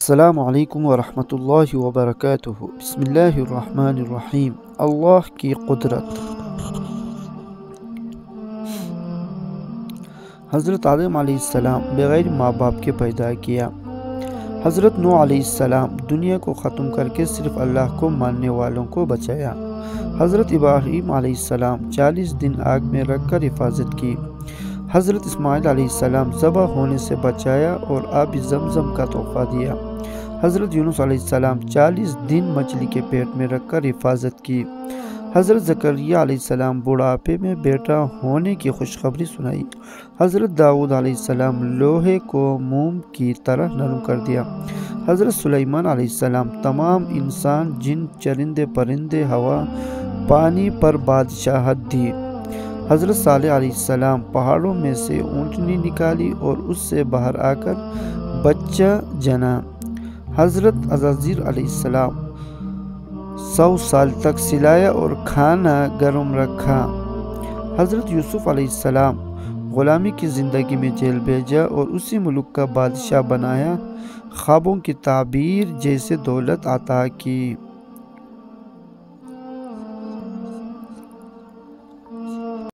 السلام علیکم ورحمۃ اللہ وبرکاتہ۔ بسم اللہ الرحمن الرحیم۔ اللہ کی قدرت۔ حضرت آدم علیہ السلام بغیر ماں باپ کے پیدا کیا۔ حضرت نوح علیہ السلام دنیا کو ختم کر کے صرف اللہ کو ماننے والوں کو بچایا۔ حضرت ابراہیم علیہ السلام 40 دن آگ میں رکھ کر حفاظت کی۔ حضرت اسماعیل علیہ السلام ذبح ہونے سے بچایا اور آب زمزم کا تحفہ دیا۔ حضرت یونس علیہ السلام 40 دن مچھلی کے پیٹ میں رکھ کر حفاظت کی۔ حضرت زکریا علیہ السلام بڑھاپے میں بیٹا ہونے کی خوشخبری سنائی۔ حضرت داؤد علیہ السلام لوہے کو موم کی طرح نرم کر دیا۔ حضرت سلیمان علیہ السلام تمام انسان، جن، چرندے پرندے، ہوا، پانی پر بادشاہت دی۔ حضرت صالح علیہ السلام پہاڑوں میں سے اونٹنی نکالی اور اس سے باہر آ کر بچہ جنا۔ حضرت عزازیل علیہ السلام 100 سال تک سلایا اور کھانا گرم رکھا۔ حضرت یوسف علیہ السلام غلامی کی زندگی میں جیل بھیجا اور اسی ملک کا بادشاہ بنایا۔ خوابوں کی تعبیر جیسے دولت عطا کی۔